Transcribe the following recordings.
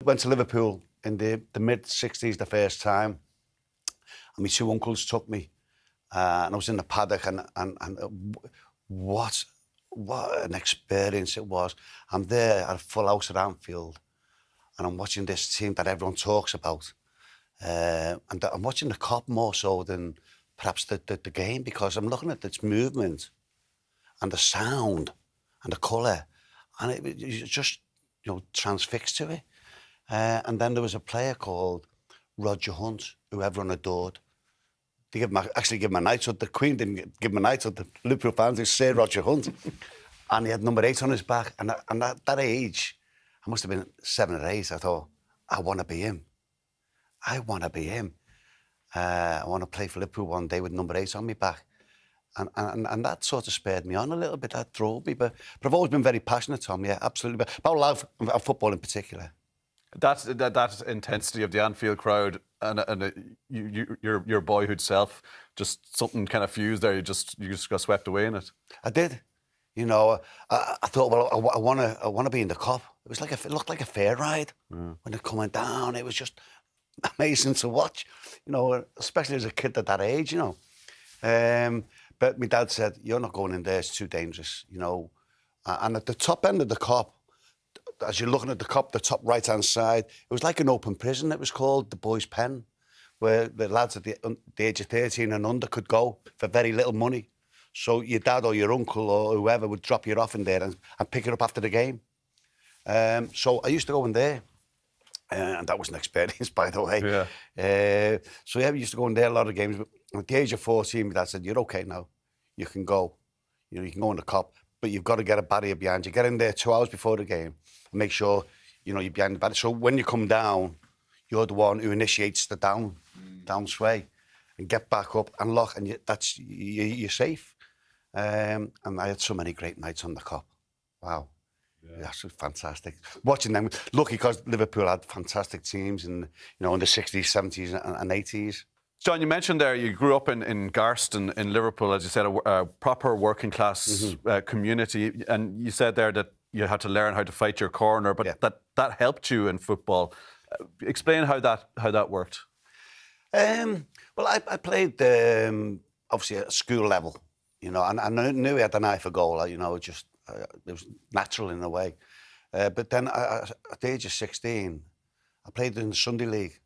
went to Liverpool in the mid-60s the first time, and my two uncles took me, and I was in the paddock, and what an experience it was. I'm there at a full house at Anfield, and I'm watching this team that everyone talks about, and I'm watching the Kop more so than perhaps the game, because I'm looking at its movement and the sound and the colour, and you just transfixed to it. And then there was a player called Roger Hunt, who everyone adored. They actually gave him a knighthood. The Queen didn't give him a knighthood. The Liverpool fans, they say Roger Hunt. And he had number 8 on his back. And at that age, I must have been 7 or 8, I thought, I want to be him. I want to be him. I want to play for Liverpool one day with number 8 on my back. And that sort of spurred me on a little bit. That drove me. But I've always been very passionate, Tom, yeah, absolutely. About love of football in particular. That intensity of the Anfield crowd and your boyhood self, just something kind of fused there. You just got swept away in it. I did. I thought, well, I want to be in the Kop. It looked like a fair ride when they're coming down. It was just amazing to watch, especially as a kid at that age, But my dad said, "You're not going in there. It's too dangerous, And at the top end of the Kop, as you're looking at the Kop, the top right-hand side, it was like an open prison. It was called the Boys' Pen, where the lads at the age of 13 and under could go for very little money. So your dad or your uncle or whoever would drop you off in there and pick you up after the game. So I used to go in there, and that was an experience, by the way. Yeah. We used to go in there a lot of games. But at the age of 14, my dad said, "You're okay now. You can go. You can go in the Kop, but you've got to get a barrier behind you. Get in there 2 hours before the game and make sure, you're behind the barrier. So when you come down, you're the one who initiates the down sway and get back up and lock, and you're safe." And I had so many great nights on the Kop. Wow. Yeah. That's fantastic. Watching them, lucky because Liverpool had fantastic teams in the 60s, 70s and 80s. John, you mentioned there you grew up in Garston in Liverpool, as you said, a proper working class community, and you said there that you had to learn how to fight your corner, but that helped you in football. Explain how that worked. Well, I played obviously at school level, and I knew I had an eye for goal. It was natural in a way. But then at the age of 16, I played in the Sunday League,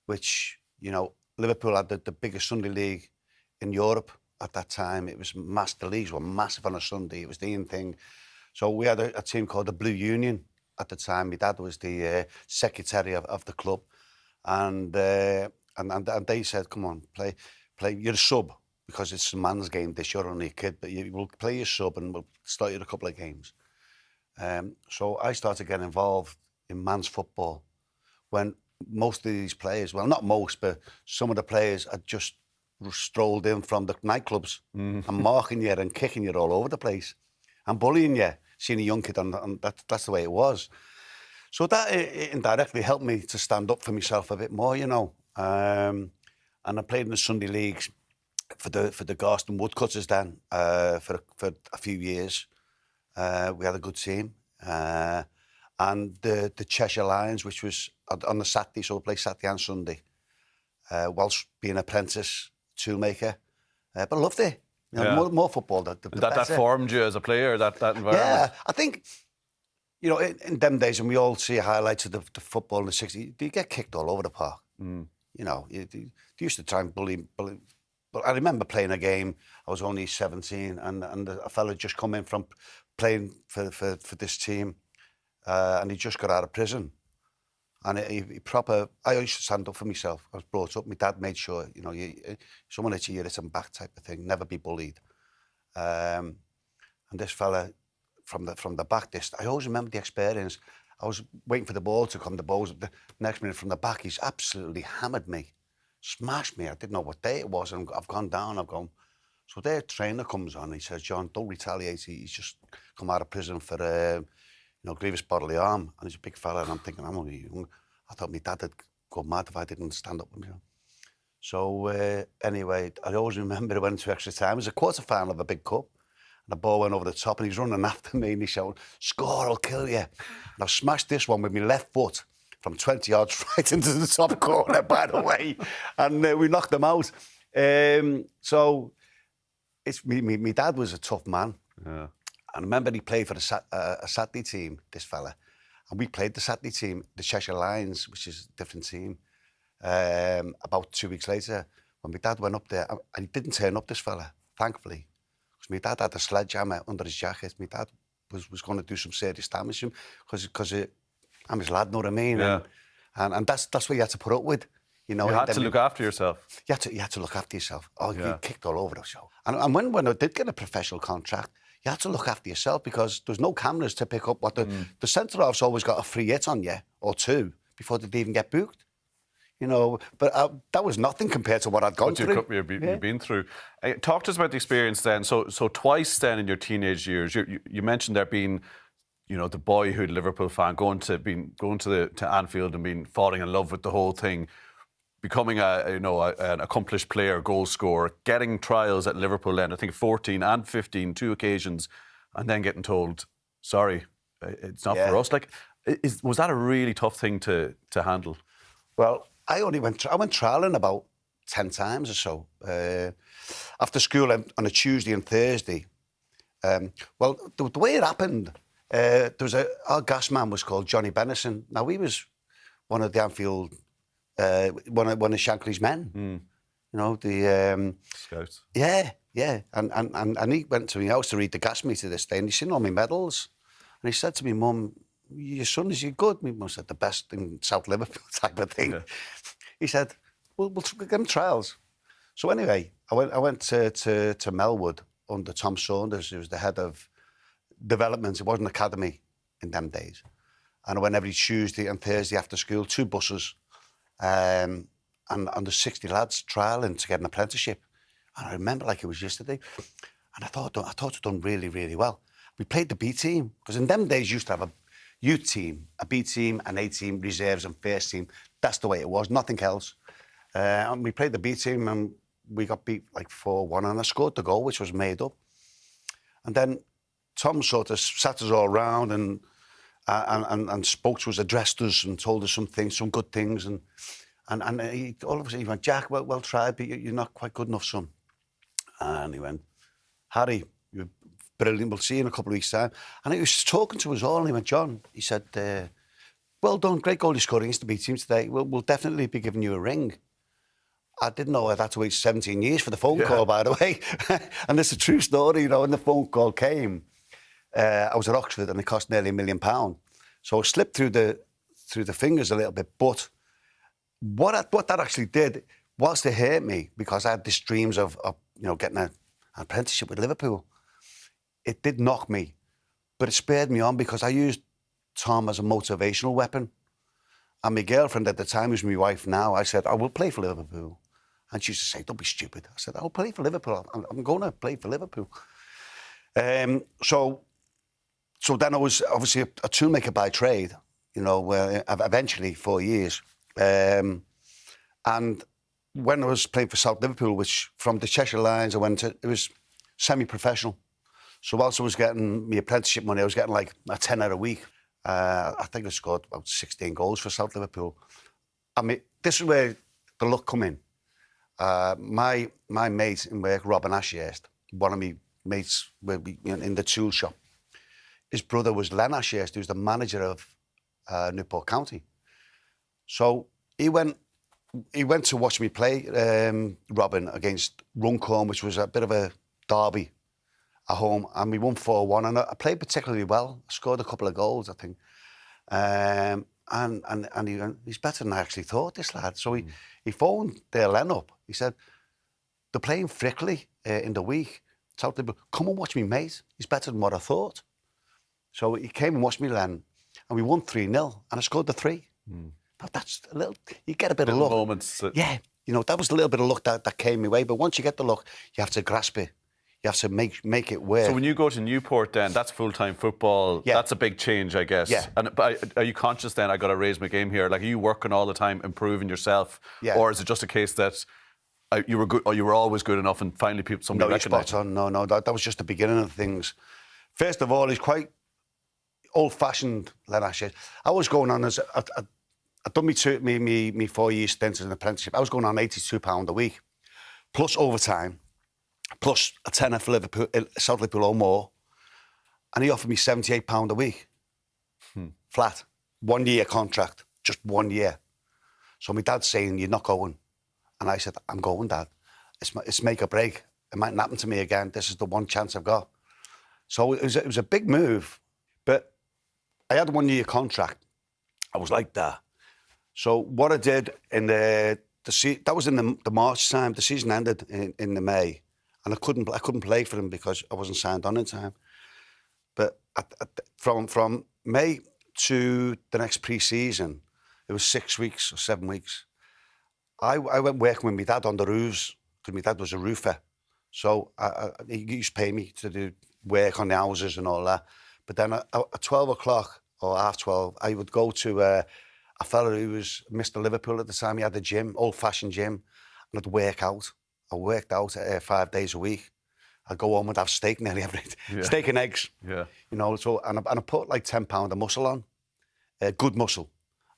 which Liverpool had the biggest Sunday league in Europe at that time. It was the leagues were massive on a Sunday. It was the in thing. So we had a team called the Blue Union at the time. My dad was the secretary of the club, and they said, "Come on, play. You're a sub because it's a man's game. This you're only a kid, but you will play your sub, and we'll start you a couple of games." So I started getting involved in man's football when most of these players, well, not most, but some of the players had just strolled in from the nightclubs and marking you and kicking you all over the place and bullying you, seeing a young kid, and that's the way it was. So that indirectly helped me to stand up for myself a bit more, And I played in the Sunday leagues for the Garston Woodcutters then for a few years. We had a good team. And the Cheshire Lions, which was on the Saturday, so we played Saturday and Sunday, whilst being an apprentice toolmaker. But I loved it. More football. That formed you as a player, that environment? Yeah, I think, in them days, when we all see highlights of the football in the 60s, you get kicked all over the park. They used to try and bully. But I remember playing a game, I was only 17, and a fella had just come in from playing for this team, and he just got out of prison. And I used to stand up for myself. I was brought up. My dad made sure, someone hits you, hit them back type of thing. Never be bullied. And this fella from the back, I always remember the experience. I was waiting for the ball to come. The ball was the next minute from the back. He's absolutely hammered me, smashed me. I didn't know what day it was, and I've gone down. So their trainer comes on. He says, "John, don't retaliate. He's just come out of prison for grievous bodily harm." And he's a big fella, and I'm thinking, I'm only young. I thought my dad would go mad if I didn't stand up with him. So anyway, I always remember it went into extra time. It was a quarter-final of a big cup, and the ball went over the top, and he was running after me, and he shouted, "Score, I'll kill you." And I smashed this one with my left foot from 20 yards right into the top corner, by the way, and we knocked them out. So it's me dad was a tough man. Yeah. And I remember he played for a Saturday team, this fella. And we played the Saturday team, the Cheshire Lions, which is a different team. About 2 weeks later, when my dad went up there, and he didn't turn up, this fella, thankfully. Because my dad had a sledgehammer under his jacket. My dad was going to do some serious damage to him, because I'm his lad, know what I mean? Yeah. And that's what you had to put up with. You know, You had to look after yourself. You had to look after yourself. Oh, you kicked all over the show. And when I did get a professional contract, you had to look after yourself, because there's no cameras to pick up what the centre-half's always got a free hit on you, or two, before they'd even get booked. You know, but that was nothing compared to what I'd gone through. You've been through. Talk to us about the experience then. So twice then in your teenage years, you mentioned there being, you know, the boyhood Liverpool fan going to Anfield and falling in love with the whole thing, becoming an accomplished player, goal scorer, getting trials at Liverpool then, I think 14 and 15, 2 occasions, and then getting told, sorry, it's not for us. Like, was that a really tough thing to handle? Well, I went trialling about 10 times or so. After school on a Tuesday and Thursday. Well, the way it happened, our gas man was called Johnny Bennison. Now, he was one of the Anfield, one of Shankly's men. You know, the Scouts. Yeah. And he went to my house to read the gas meter this day, and he's seen all my medals. And he said to me, Mum, your son, is he good? My mum said, the best in South Liverpool type of thing. Yeah. He said, we'll get him trials. So anyway, I went to Melwood under Tom Saunders, who was the head of development. It wasn't an academy in them days. And I went every Tuesday and Thursday after school, 2 buses, and there's 60 lads trialling to get an apprenticeship. And I remember like it was yesterday. And I thought I'd done really, really well. We played the B team, because in them days you used to have a youth team, a B team, an A team, reserves and first team. That's the way it was, nothing else. And we played the B team and we got beat like 4-1, and I scored the goal, which was made up. And then Tom sort of sat us all around and spoke to us, addressed us and told us some things, some good things. And he, all of a sudden he went, Jack, well tried, but you're not quite good enough, son. And he went, Harry, you're brilliant, we'll see you in a couple of weeks' time. And he was talking to us all, and he went, John, he said, well done, great goal you scored against the B team today. We'll definitely be giving you a ring. I didn't know I'd had to wait 17 years for the phone call, by the way. And it's a true story, you know, when the phone call came, I was at Oxford and it cost nearly £1 million. So I slipped through the fingers a little bit. But what that actually did, whilst it hurt me, because I had these dreams of you know, getting an apprenticeship with Liverpool, it did knock me. But it spurred me on, because I used Tom as a motivational weapon. And my girlfriend at the time, who's my wife now, I said, I will play for Liverpool. And she used to say, don't be stupid. I said, I'll play for Liverpool. I'm going to play for Liverpool. So then I was obviously a toolmaker by trade, you know, eventually 4 years. And when I was playing for South Liverpool, which from the Cheshire Lions, it was semi-professional. So whilst I was getting my apprenticeship money, I was getting like a tenner a week. I think I scored about 16 goals for South Liverpool. I mean, this is where the luck come in. My mate in work, Robin Ashurst, one of my mates in the tool shop, his brother was Len Ashurst, who's the manager of Newport County. So he went to watch me play Robin against Runcorn, which was a bit of a derby at home, and we won 4-1, and I played particularly well. I scored a couple of goals, I think. And he's better than I actually thought, this lad. So he phoned their Len up. He said, they're playing Frickley in the week. South Liverpool, come and watch me, mate. He's better than what I thought. So he came and watched me, Len, and we won 3-0, and I scored the 3. Now that's a little, you get a bit of luck. Moments. Yeah, you know, that was a little bit of luck that came my way, but once you get the luck, you have to grasp it. You have to make it work. So when you go to Newport then, that's full-time football. Yeah. That's a big change, I guess. Yeah. But are you conscious then, I got to raise my game here, like are you working all the time, improving yourself? Yeah. Or is it just a case that you were good, or you were always good enough and finally somebody recognised you? No, that was just the beginning of things. First of all, he's quite old-fashioned, Len Ashurst. I was going on as I'd done me 4 year stint as an apprenticeship. I was going on £82 a week, plus overtime, plus a tenner for Liverpool, South Liverpool or more, and he offered me £78 a week, flat, 1 year contract, just 1 year. So my dad's saying, "You're not going," and I said, "I'm going, Dad. It's make or break. It mightn't happen to me again. This is the one chance I've got." So it was a big move, but I had a 1 year contract. I was like that. So what I did in that was in the March time. The season ended in the May, and I couldn't play for them because I wasn't signed on in time. But from May to the next pre-season, it was 6 weeks or 7 weeks. I went working with my dad on the roofs because my dad was a roofer. So he used to pay me to do work on the houses and all that. But then at 12 o'clock or half 12, I would go to a fella who was Mr. Liverpool at the time. He had a gym, old-fashioned gym, and I'd work out. I worked out 5 days a week. I'd go home and have steak nearly every day. Steak and eggs. Yeah. You know, so and I put like £10 of muscle on, good muscle.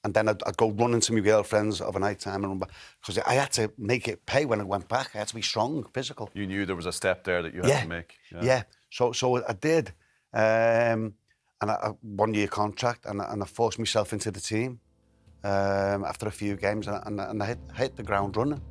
And then I'd go running to my girlfriends of a night time and run back. Because I had to make it pay when I went back. I had to be strong, physical. You knew there was a step there that you had to make. Yeah. So I did. And a 1 year contract, and I forced myself into the team after a few games, and I hit the ground running.